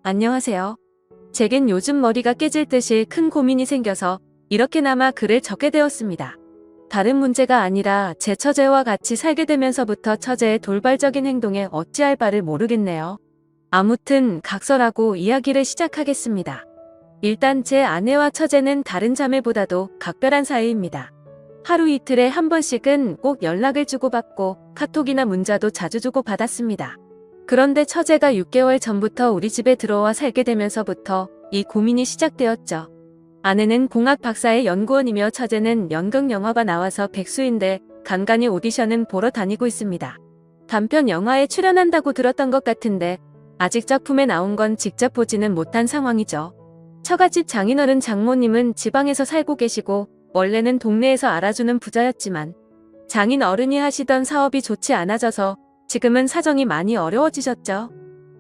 안녕하세요. 제겐 요즘 머리가 깨질 듯이 큰 고민이 생겨서 이렇게나마 글을 적게 되었습니다. 다른 문제가 아니라 제 처제와 같이 살게 되면서부터 처제의 돌발적인 행동에 어찌할 바를 모르겠네요. 아무튼 각설하고 이야기를 시작하겠습니다. 일단 제 아내와 처제는 다른 자매보다도 각별한 사이입니다. 하루 이틀에 한 번씩은 꼭 연락을 주고받고 카톡이나 문자도 자주 주고받았습니다. 그런데 처제가 6개월 전부터 우리 집에 들어와 살게 되면서부터 이 고민이 시작되었죠. 아내는 공학 박사의 연구원이며 처제는 연극 영화가 나와서 백수인데 간간히 오디션은 보러 다니고 있습니다. 단편 영화에 출연한다고 들었던 것 같은데 아직 작품에 나온 건 직접 보지는 못한 상황이죠. 처갓집 장인어른 장모님은 지방에서 살고 계시고 원래는 동네에서 알아주는 부자였지만 장인어른이 하시던 사업이 좋지 않아져서 지금은 사정이 많이 어려워지셨죠.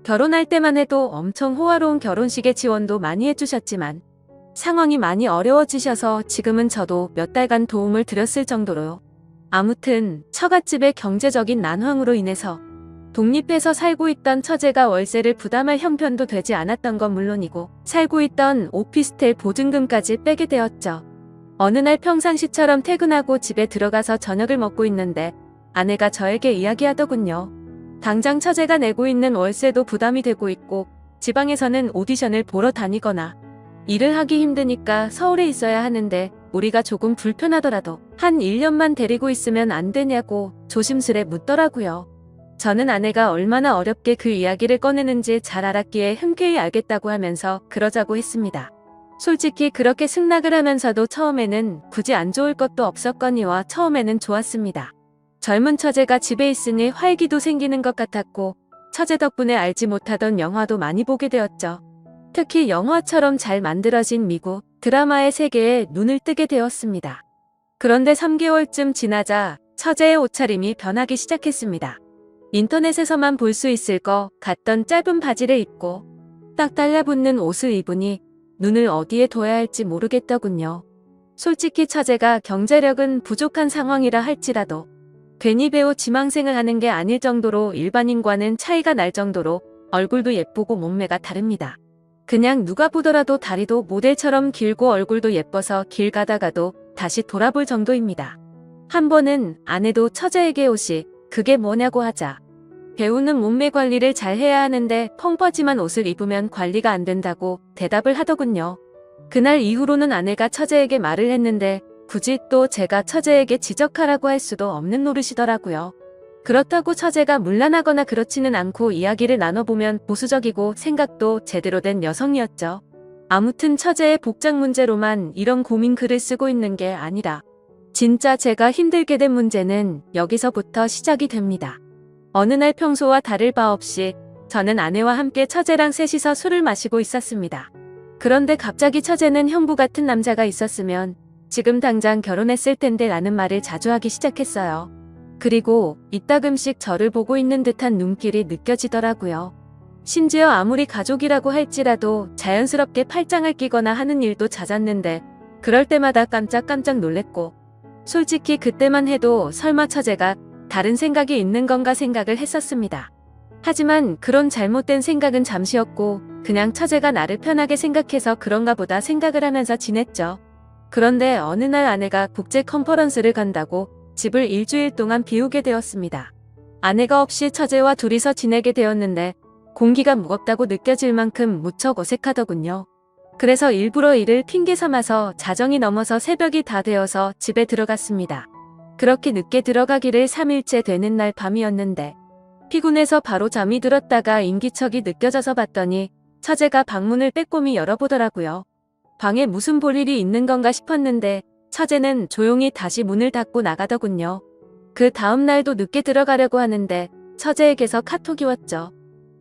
결혼할 때만 해도 엄청 호화로운 결혼식의 지원도 많이 해주셨지만 상황이 많이 어려워지셔서 지금은 저도 몇 달간 도움을 드렸을 정도로요. 아무튼 처갓집의 경제적인 난황으로 인해서 독립해서 살고 있던 처제가 월세를 부담할 형편도 되지 않았던 건 물론이고 살고 있던 오피스텔 보증금까지 빼게 되었죠. 어느 날 평상시처럼 퇴근하고 집에 들어가서 저녁을 먹고 있는데 아내가 저에게 이야기하더군요. 당장 처제가 내고 있는 월세도 부담이 되고 있고 지방에서는 오디션을 보러 다니거나 일을 하기 힘드니까 서울에 있어야 하는데 우리가 조금 불편하더라도 한 1년만 데리고 있으면 안 되냐고 조심스레 묻더라고요. 저는 아내가 얼마나 어렵게 그 이야기를 꺼내는지 잘 알았기에 흔쾌히 알겠다고 하면서 그러자고 했습니다. 솔직히 그렇게 승낙을 하면서도 처음에는 굳이 안 좋을 것도 없었거니와 처음에는 좋았습니다. 젊은 처제가 집에 있으니 활기도 생기는 것 같았고 처제 덕분에 알지 못하던 영화도 많이 보게 되었죠. 특히 영화처럼 잘 만들어진 미국 드라마의 세계에 눈을 뜨게 되었습니다. 그런데 3개월쯤 지나자 처제의 옷차림이 변하기 시작했습니다. 인터넷에서만 볼 수 있을 것 같던 짧은 바지를 입고 딱 달라붙는 옷을 입으니 눈을 어디에 둬야 할지 모르겠더군요. 솔직히 처제가 경제력은 부족한 상황이라 할지라도 괜히 배우 지망생을 하는 게 아닐 정도로 일반인과는 차이가 날 정도로 얼굴도 예쁘고 몸매가 다릅니다. 그냥 누가 보더라도 다리도 모델처럼 길고 얼굴도 예뻐서 길 가다가도 다시 돌아볼 정도입니다. 한 번은 아내도 처제에게 옷이 그게 뭐냐고 하자 배우는 몸매 관리를 잘 해야 하는데 펑퍼짐한 옷을 입으면 관리가 안 된다고 대답을 하더군요. 그날 이후로는 아내가 처제에게 말을 했는데 굳이 또 제가 처제에게 지적하라고 할 수도 없는 노릇이더라고요. 그렇다고 처제가 문란하거나 그렇지는 않고 이야기를 나눠보면 보수적이고 생각도 제대로 된 여성이었죠. 아무튼 처제의 복장 문제로만 이런 고민 글을 쓰고 있는 게 아니라 진짜 제가 힘들게 된 문제는 여기서부터 시작이 됩니다. 어느 날 평소와 다를 바 없이 저는 아내와 함께 처제랑 셋이서 술을 마시고 있었습니다. 그런데 갑자기 처제는 형부 같은 남자가 있었으면 지금 당장 결혼했을 텐데 라는 말을 자주 하기 시작했어요. 그리고 이따금씩 저를 보고 있는 듯한 눈길이 느껴지더라고요. 심지어 아무리 가족이라고 할지라도 자연스럽게 팔짱을 끼거나 하는 일도 잦았는데 그럴 때마다 깜짝깜짝 놀랬고 솔직히 그때만 해도 설마 처제가 다른 생각이 있는 건가 생각을 했었습니다. 하지만 그런 잘못된 생각은 잠시였고 그냥 처제가 나를 편하게 생각해서 그런가 보다 생각을 하면서 지냈죠. 그런데 어느 날 아내가 국제 컨퍼런스를 간다고 집을 일주일 동안 비우게 되었습니다. 아내가 없이 처제와 둘이서 지내게 되었는데 공기가 무겁다고 느껴질 만큼 무척 어색하더군요. 그래서 일부러 이를 핑계 삼아서 자정이 넘어서 새벽이 다 되어서 집에 들어갔습니다. 그렇게 늦게 들어가기를 3일째 되는 날 밤이었는데 피곤해서 바로 잠이 들었다가 인기척이 느껴져서 봤더니 처제가 방문을 빼꼼히 열어보더라고요. 방에 무슨 볼일이 있는 건가 싶었는데 처제는 조용히 다시 문을 닫고 나가더군요. 그 다음 날도 늦게 들어가려고 하는데 처제에게서 카톡이 왔죠.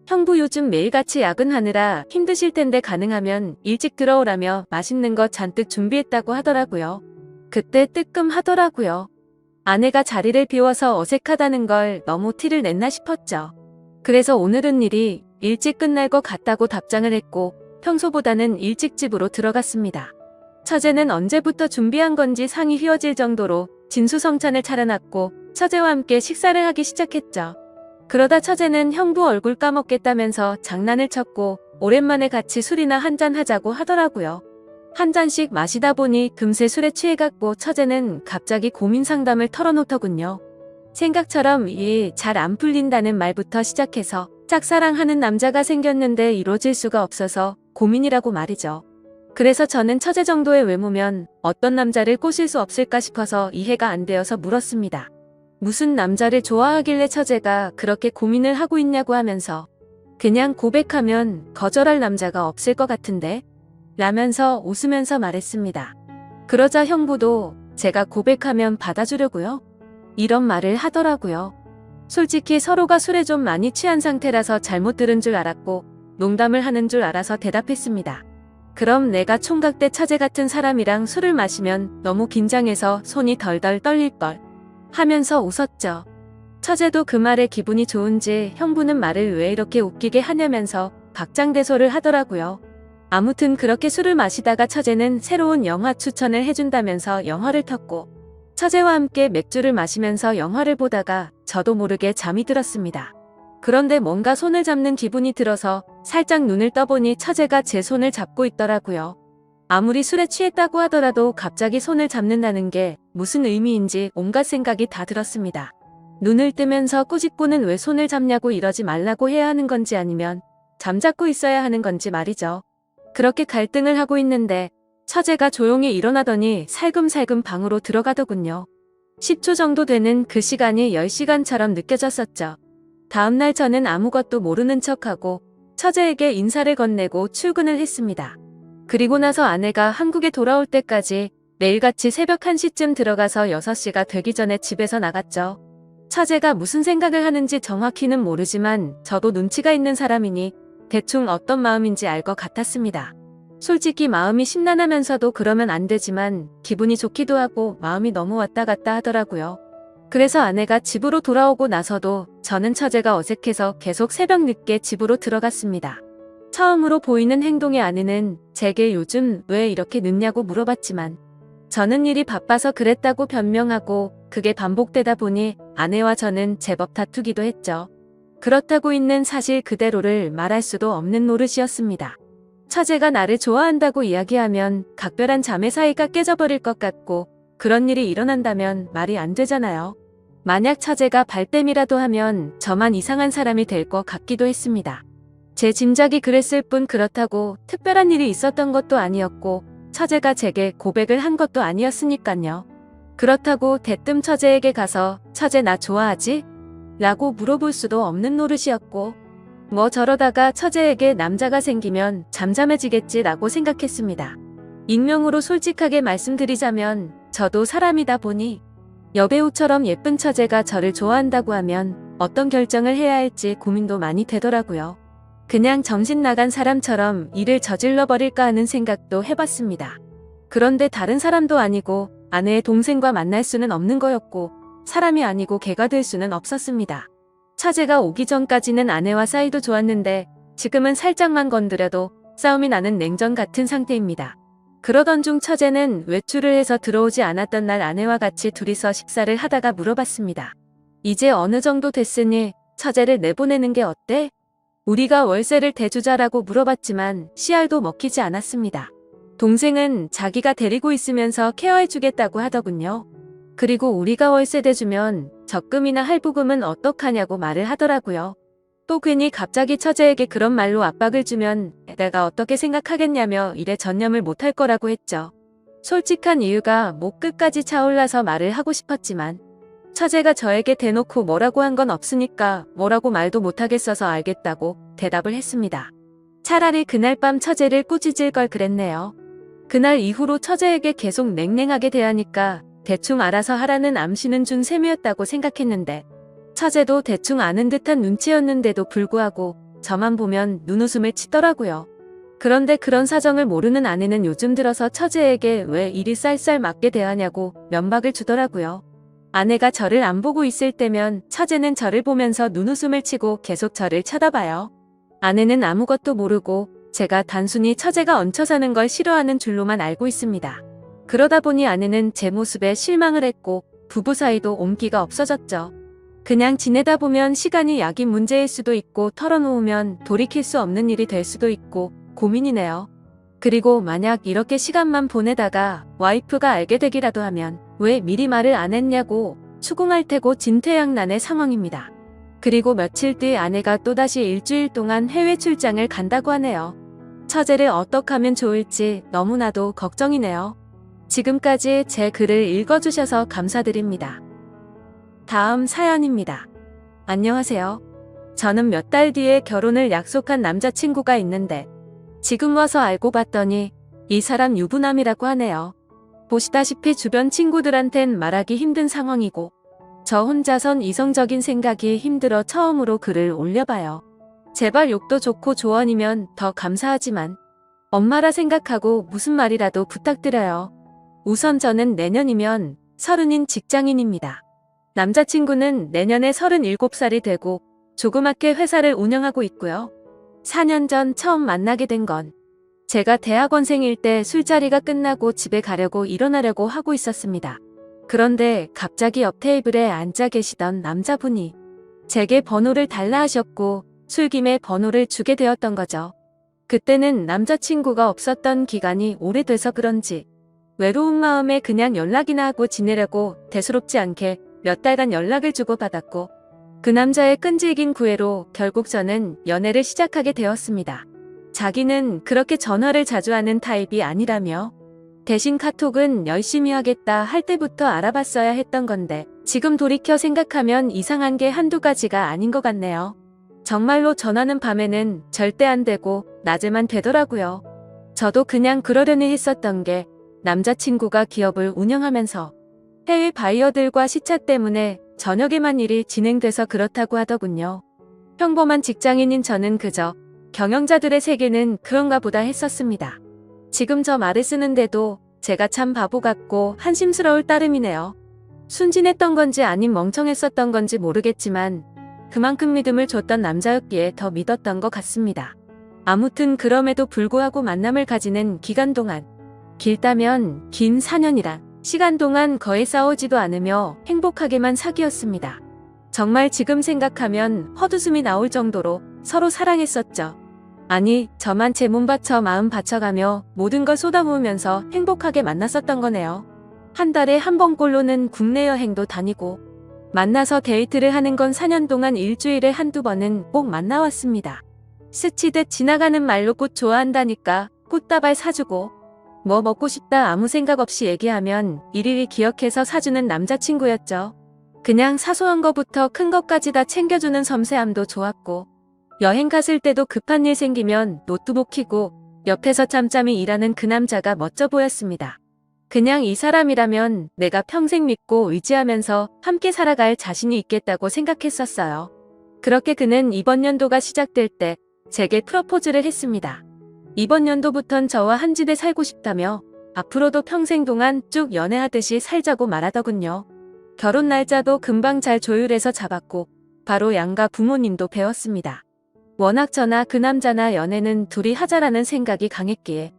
형부 요즘 매일같이 야근하느라 힘드실 텐데 가능하면 일찍 들어오라며 맛있는 거 잔뜩 준비했다고 하더라고요. 그때 뜨끔하더라고요. 아내가 자리를 비워서 어색하다는 걸 너무 티를 냈나 싶었죠. 그래서 오늘은 일이 일찍 끝날 것 같다고 답장을 했고 평소보다는 일찍 집으로 들어갔습니다. 처제는 언제부터 준비한 건지 상이 휘어질 정도로 진수성찬을 차려놨고 처제와 함께 식사를 하기 시작했죠. 그러다 처제는 형부 얼굴 까먹겠다면서 장난을 쳤고 오랜만에 같이 술이나 한잔 하자고 하더라고요. 한 잔씩 마시다 보니 금세 술에 취해갔고 처제는 갑자기 고민 상담을 털어놓더군요. 생각처럼 일 잘 안 풀린다는 말부터 시작해서 짝사랑하는 남자가 생겼는데 이루어질 수가 없어서 고민이라고 말이죠. 그래서 저는 처제 정도의 외모면 어떤 남자를 꼬실 수 없을까 싶어서 이해가 안 되어서 물었습니다. 무슨 남자를 좋아하길래 처제가 그렇게 고민을 하고 있냐고 하면서 그냥 고백하면 거절할 남자가 없을 것 같은데? 라면서 웃으면서 말했습니다. 그러자 형부도 제가 고백하면 받아주려고요? 이런 말을 하더라고요. 솔직히 서로가 술에 좀 많이 취한 상태라서 잘못 들은 줄 알았고 농담을 하는 줄 알아서 대답했습니다. 그럼 내가 총각 때 처제 같은 사람이랑 술을 마시면 너무 긴장해서 손이 덜덜 떨릴걸 하면서 웃었죠. 처제도 그 말에 기분이 좋은지 형부는 말을 왜 이렇게 웃기게 하냐면서 박장대소를 하더라고요. 아무튼 그렇게 술을 마시다가 처제는 새로운 영화 추천을 해준다면서 영화를 텄고 처제와 함께 맥주를 마시면서 영화를 보다가 저도 모르게 잠이 들었습니다. 그런데 뭔가 손을 잡는 기분이 들어서 살짝 눈을 떠보니 처제가 제 손을 잡고 있더라고요. 아무리 술에 취했다고 하더라도 갑자기 손을 잡는다는 게 무슨 의미인지 온갖 생각이 다 들었습니다. 눈을 뜨면서 꾸짖고는 왜 손을 잡냐고 이러지 말라고 해야 하는 건지 아니면 잠잡고 있어야 하는 건지 말이죠. 그렇게 갈등을 하고 있는데 처제가 조용히 일어나더니 살금살금 방으로 들어가더군요. 10초 정도 되는 그 시간이 10시간처럼 느껴졌었죠. 다음날 저는 아무것도 모르는 척하고 처제에게 인사를 건네고 출근을 했습니다. 그리고 나서 아내가 한국에 돌아올 때까지 매일같이 새벽 1시쯤 들어가서 6시가 되기 전에 집에서 나갔죠. 처제가 무슨 생각을 하는지 정확히는 모르지만 저도 눈치가 있는 사람이니 대충 어떤 마음인지 알 것 같았습니다. 솔직히 마음이 심란하면서도 그러면 안 되지만 기분이 좋기도 하고 마음이 너무 왔다 갔다 하더라고요. 그래서 아내가 집으로 돌아오고 나서도 저는 처제가 어색해서 계속 새벽 늦게 집으로 들어갔습니다. 처음으로 보이는 행동의 아내는 제게 요즘 왜 이렇게 늦냐고 물어봤지만 저는 일이 바빠서 그랬다고 변명하고 그게 반복되다 보니 아내와 저는 제법 다투기도 했죠. 그렇다고 있는 사실 그대로를 말할 수도 없는 노릇이었습니다. 처제가 나를 좋아한다고 이야기하면 각별한 자매 사이가 깨져버릴 것 같고 그런 일이 일어난다면 말이 안 되잖아요. 만약 처제가 발뺌이라도 하면 저만 이상한 사람이 될 것 같기도 했습니다. 제 짐작이 그랬을 뿐 그렇다고 특별한 일이 있었던 것도 아니었고 처제가 제게 고백을 한 것도 아니었으니깐요. 그렇다고 대뜸 처제에게 가서 처제 나 좋아하지? 라고 물어볼 수도 없는 노릇이었고 뭐 저러다가 처제에게 남자가 생기면 잠잠해지겠지라고 생각했습니다. 익명으로 솔직하게 말씀드리자면 저도 사람이다 보니 여배우처럼 예쁜 처제가 저를 좋아한다고 하면 어떤 결정을 해야 할지 고민도 많이 되더라고요. 그냥 정신 나간 사람처럼 일을 저질러 버릴까 하는 생각도 해봤습니다. 그런데 다른 사람도 아니고 아내의 동생과 만날 수는 없는 거였고 사람이 아니고 개가 될 수는 없었습니다. 처제가 오기 전까지는 아내와 사이도 좋았는데 지금은 살짝만 건드려도 싸움이 나는 냉전 같은 상태입니다. 그러던 중 처제는 외출을 해서 들어오지 않았던 날 아내와 같이 둘이서 식사를 하다가 물어봤습니다. 이제 어느 정도 됐으니 처제를 내보내는 게 어때? 우리가 월세를 대주자라고 물어봤지만 씨알도 먹히지 않았습니다. 동생은 자기가 데리고 있으면서 케어해주겠다고 하더군요. 그리고 우리가 월세 대주면 적금이나 할부금은 어떡하냐고 말을 하더라고요. 또 괜히 갑자기 처제에게 그런 말로 압박을 주면 내가 어떻게 생각하겠냐며 일에 전념을 못할 거라고 했죠. 솔직한 이유가 목 끝까지 차올라서 말을 하고 싶었지만 처제가 저에게 대놓고 뭐라고 한 건 없으니까 뭐라고 말도 못하겠어서 알겠다고 대답을 했습니다. 차라리 그날 밤 처제를 꾸짖을 걸 그랬네요. 그날 이후로 처제에게 계속 냉랭하게 대하니까 대충 알아서 하라는 암시는 준 셈이었다고 생각했는데 처제도 대충 아는 듯한 눈치였는데도 불구하고 저만 보면 눈웃음을 치더라고요. 그런데 그런 사정을 모르는 아내는 요즘 들어서 처제에게 왜 이리 쌀쌀 맞게 대하냐고 면박을 주더라고요. 아내가 저를 안 보고 있을 때면 처제는 저를 보면서 눈웃음을 치고 계속 저를 쳐다봐요. 아내는 아무것도 모르고 제가 단순히 처제가 얹혀 사는 걸 싫어하는 줄로만 알고 있습니다. 그러다 보니 아내는 제 모습에 실망을 했고 부부 사이도 온기가 없어졌죠. 그냥 지내다 보면 시간이 약이 문제일 수도 있고 털어놓으면 돌이킬 수 없는 일이 될 수도 있고 고민이네요. 그리고 만약 이렇게 시간만 보내다가 와이프가 알게 되기라도 하면 왜 미리 말을 안 했냐고 추궁할 테고 진퇴양난의 상황입니다. 그리고 며칠 뒤 아내가 또다시 일주일 동안 해외 출장을 간다고 하네요. 처제를 어떻게 하면 좋을지 너무나도 걱정이네요. 지금까지 제 글을 읽어주셔서 감사드립니다. 다음 사연입니다. 안녕하세요. 저는 몇 달 뒤에 결혼을 약속한 남자친구가 있는데 지금 와서 알고 봤더니 이 사람 유부남이라고 하네요. 보시다시피 주변 친구들한텐 말하기 힘든 상황이고 저 혼자선 이성적인 생각이 힘들어 처음으로 글을 올려봐요. 제발 욕도 좋고 조언이면 더 감사하지만 엄마라 생각하고 무슨 말이라도 부탁드려요. 우선 저는 내년이면 30인 직장인입니다. 남자친구는 내년에 37살이 되고 조그맣게 회사를 운영하고 있고요. 4년 전 처음 만나게 된 건 제가 대학원생일 때 술자리가 끝나고 집에 가려고 일어나려고 하고 있었습니다. 그런데 갑자기 옆 테이블에 앉아 계시던 남자분이 제게 번호를 달라 하셨고 술김에 번호를 주게 되었던 거죠. 그때는 남자친구가 없었던 기간이 오래돼서 그런지 외로운 마음에 그냥 연락이나 하고 지내려고 대수롭지 않게 몇 달간 연락을 주고받았고 그 남자의 끈질긴 구애로 결국 저는 연애를 시작하게 되었습니다. 자기는 그렇게 전화를 자주 하는 타입이 아니라며 대신 카톡은 열심히 하겠다 할 때부터 알아봤어야 했던 건데 지금 돌이켜 생각하면 이상한 게 한두 가지가 아닌 것 같네요. 정말로 전화는 밤에는 절대 안 되고 낮에만 되더라고요. 저도 그냥 그러려니 했었던 게 남자친구가 기업을 운영하면서 해외 바이어들과 시차 때문에 저녁에만 일이 진행돼서 그렇다고 하더군요. 평범한 직장인인 저는 그저 경영자들의 세계는 그런가 보다 했었습니다. 지금 저 말을 쓰는데도 제가 참 바보 같고 한심스러울 따름이네요. 순진했던 건지 아님 멍청했었던 건지 모르겠지만 그만큼 믿음을 줬던 남자였기에 더 믿었던 것 같습니다. 아무튼 그럼에도 불구하고 만남을 가지는 기간 동안 길다면 긴 4년이란 시간 동안 거의 싸우지도 않으며 행복하게만 사귀었습니다. 정말 지금 생각하면 헛웃음이 나올 정도로 서로 사랑했었죠. 아니, 저만 제 몸 바쳐 마음 바쳐가며 모든 걸 쏟아부으면서 행복하게 만났었던 거네요. 한 달에 한 번꼴로는 국내 여행도 다니고 만나서 데이트를 하는 건 4년 동안 일주일에 한두 번은 꼭 만나왔습니다. 스치듯 지나가는 말로 꽃 좋아한다니까 꽃다발 사주고 뭐 먹고 싶다 아무 생각 없이 얘기하면 일일이 기억해서 사주는 남자친구였죠. 그냥 사소한 거부터 큰 것까지 다 챙겨주는 섬세함도 좋았고 여행 갔을 때도 급한 일 생기면 노트북 켜고 옆에서 짬짬이 일하는 그 남자가 멋져 보였습니다. 그냥 이 사람이라면 내가 평생 믿고 의지하면서 함께 살아갈 자신이 있겠다고 생각했었어요. 그렇게 그는 이번 연도가 시작될 때 제게 프러포즈를 했습니다. 이번 연도부턴 저와 한 집에 살고 싶다며 앞으로도 평생 동안 쭉 연애하듯이 살자고 말하더군요. 결혼 날짜도 금방 잘 조율해서 잡았고 바로 양가 부모님도 배웠습니다. 워낙 저나 그 남자나 연애는 둘이 하자라는 생각이 강했기에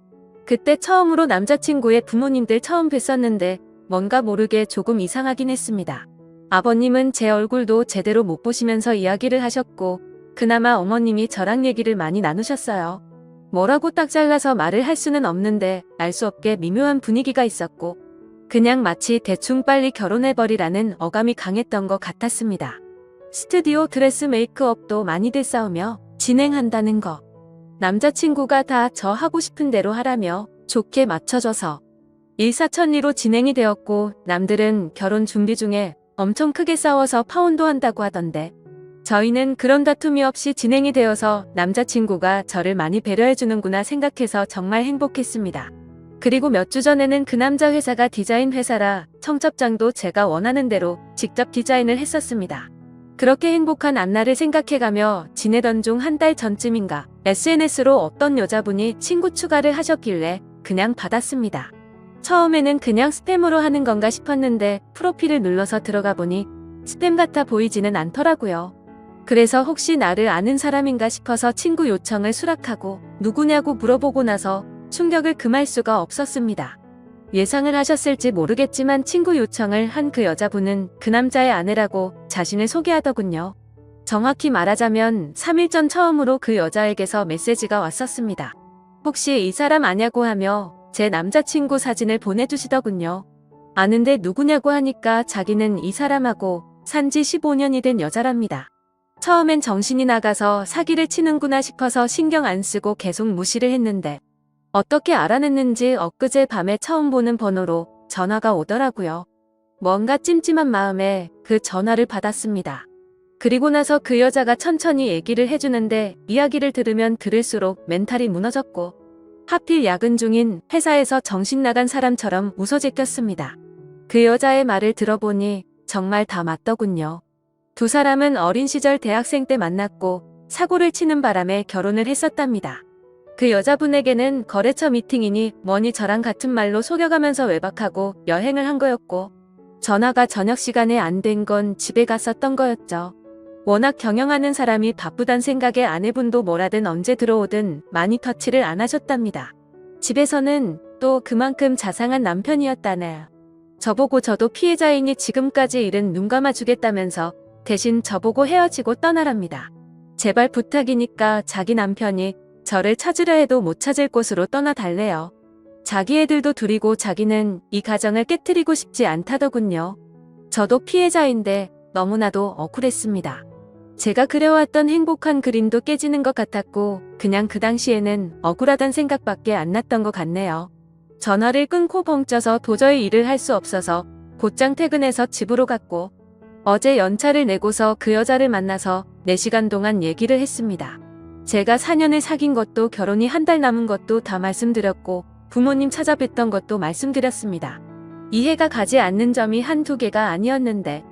그때 처음으로 남자친구의 부모님들 처음 뵀었는데 뭔가 모르게 조금 이상하긴 했습니다. 아버님은 제 얼굴도 제대로 못 보시면서 이야기를 하셨고 그나마 어머님이 저랑 얘기를 많이 나누셨어요. 뭐라고 딱 잘라서 말을 할 수는 없는데 알 수 없게 미묘한 분위기가 있었고 그냥 마치 대충 빨리 결혼해버리라는 어감이 강했던 것 같았습니다. 스튜디오 드레스 메이크업도 많이들 싸우며 진행한다는 거. 남자친구가 다 저 하고 싶은 대로 하라며 좋게 맞춰줘서 일사천리로 진행이 되었고 남들은 결혼 준비 중에 엄청 크게 싸워서 파혼도 한다고 하던데 저희는 그런 다툼이 없이 진행이 되어서 남자친구가 저를 많이 배려해주는구나 생각해서 정말 행복했습니다. 그리고 몇 주 전에는 그 남자 회사가 디자인 회사라 청첩장도 제가 원하는 대로 직접 디자인을 했었습니다. 그렇게 행복한 앞날을 생각해가며 지내던 중 한 달 전쯤인가 SNS로 어떤 여자분이 친구 추가를 하셨길래 그냥 받았습니다. 처음에는 그냥 스팸으로 하는 건가 싶었는데 프로필을 눌러서 들어가 보니 스팸 같아 보이지는 않더라고요. 그래서 혹시 나를 아는 사람인가 싶어서 친구 요청을 수락하고 누구냐고 물어보고 나서 충격을 금할 수가 없었습니다. 예상을 하셨을지 모르겠지만 친구 요청을 한 그 여자분은 그 남자의 아내라고 자신을 소개하더군요. 정확히 말하자면 3일 전 처음으로 그 여자에게서 메시지가 왔었습니다. 혹시 이 사람 아냐고 하며 제 남자친구 사진을 보내주시더군요. 아는데 누구냐고 하니까 자기는 이 사람하고 산지 15년이 된 여자랍니다. 처음엔 정신이 나가서 사기를 치는구나 싶어서 신경 안 쓰고 계속 무시를 했는데 어떻게 알아냈는지 엊그제 밤에 처음 보는 번호로 전화가 오더라고요. 뭔가 찜찜한 마음에 그 전화를 받았습니다. 그리고 나서 그 여자가 천천히 얘기를 해주는데 이야기를 들으면 들을수록 멘탈이 무너졌고 하필 야근 중인 회사에서 정신 나간 사람처럼 웃어제꼈습니다. 그 여자의 말을 들어보니 정말 다 맞더군요. 두 사람은 어린 시절 대학생 때 만났고 사고를 치는 바람에 결혼을 했었답니다. 그 여자분에게는 거래처 미팅이니 뭐니 저랑 같은 말로 속여가면서 외박하고 여행을 한 거였고 전화가 저녁 시간에 안 된 건 집에 갔었던 거였죠. 워낙 경영하는 사람이 바쁘단 생각에 아내분도 뭐라든 언제 들어오든 많이 터치를 안 하셨답니다. 집에서는 또 그만큼 자상한 남편이었다네요. 저보고 저도 피해자이니 지금까지 일은 눈 감아주겠다면서 대신 저보고 헤어지고 떠나랍니다. 제발 부탁이니까 자기 남편이 저를 찾으려 해도 못 찾을 곳으로 떠나달래요. 자기 애들도 둘이고 자기는 이 가정을 깨트리고 싶지 않다더군요. 저도 피해자인데 너무나도 억울했습니다. 제가 그려왔던 행복한 그림도 깨지는 것 같았고 그냥 그 당시에는 억울하단 생각밖에 안 났던 것 같네요. 전화를 끊고 벙쪄서 도저히 일을 할 수 없어서 곧장 퇴근해서 집으로 갔고 어제 연차를 내고서 그 여자를 만나서 4시간 동안 얘기를 했습니다. 제가 4년을 사귄 것도 결혼이 한 달 남은 것도 다 말씀드렸고 부모님 찾아뵀던 것도 말씀드렸습니다. 이해가 가지 않는 점이 한두 개가 아니었는데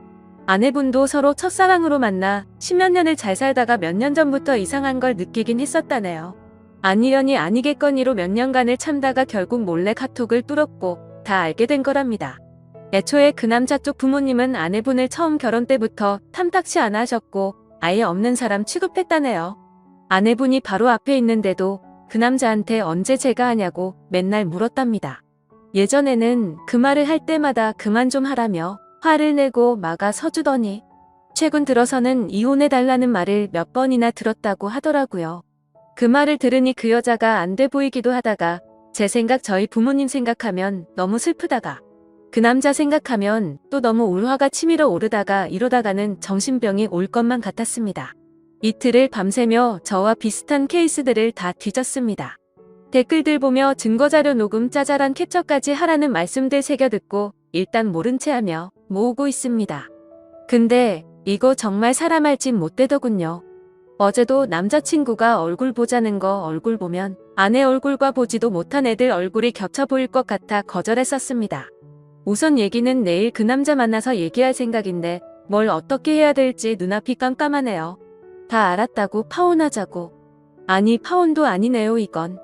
아내분도 서로 첫사랑으로 만나 10몇 년을 잘 살다가 몇 년 전부터 이상한 걸 느끼긴 했었다네요. 아니려니 아니겠거니로 몇 년간을 참다가 결국 몰래 카톡을 뚫었고 다 알게 된 거랍니다. 애초에 그 남자 쪽 부모님은 아내분을 처음 결혼 때부터 탐탁치 않아 하셨고 아예 없는 사람 취급했다네요. 아내분이 바로 앞에 있는데도 그 남자한테 언제 제가 하냐고 맨날 물었답니다. 예전에는 그 말을 할 때마다 그만 좀 하라며 화를 내고 막아 서주더니 최근 들어서는 이혼해달라는 말을 몇 번이나 들었다고 하더라고요. 그 말을 들으니 그 여자가 안 돼 보이기도 하다가 제 생각 저희 부모님 생각하면 너무 슬프다가 그 남자 생각하면 또 너무 울화가 치밀어 오르다가 이러다가는 정신병이 올 것만 같았습니다. 이틀을 밤새며 저와 비슷한 케이스들을 다 뒤졌습니다. 댓글들 보며 증거자료 녹음 짜잘한 캡처까지 하라는 말씀들 새겨듣고 일단 모른 채 하며 모으고 있습니다. 근데 이거 정말 사람 할 짓 못되더군요. 어제도 남자친구가 얼굴 보자는 거 얼굴 보면 아내 얼굴과 보지도 못한 애들 얼굴이 겹쳐 보일 것 같아 거절했었습니다. 우선 얘기는 내일 그 남자 만나서 얘기할 생각인데 뭘 어떻게 해야 될지 눈앞이 깜깜하네요. 다 알았다고 파혼하자고. 아니 파혼도 아니네요 이건.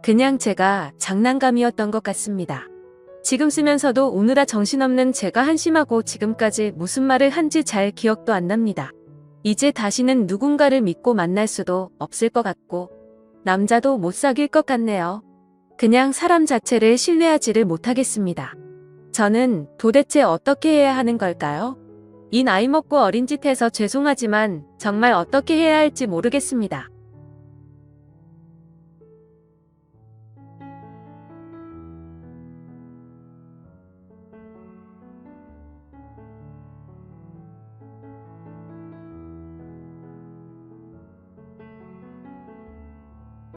그냥 제가 장난감이었던 것 같습니다. 지금 쓰면서도 오느라 정신없는 제가 한심하고 지금까지 무슨 말을 한지 잘 기억도 안 납니다. 이제 다시는 누군가를 믿고 만날 수도 없을 것 같고 남자도 못 사귈 것 같네요. 그냥 사람 자체를 신뢰하지를 못하겠습니다. 저는 도대체 어떻게 해야 하는 걸까요? 이 나이 먹고 어린 짓 해서 죄송하지만 정말 어떻게 해야 할지 모르겠습니다.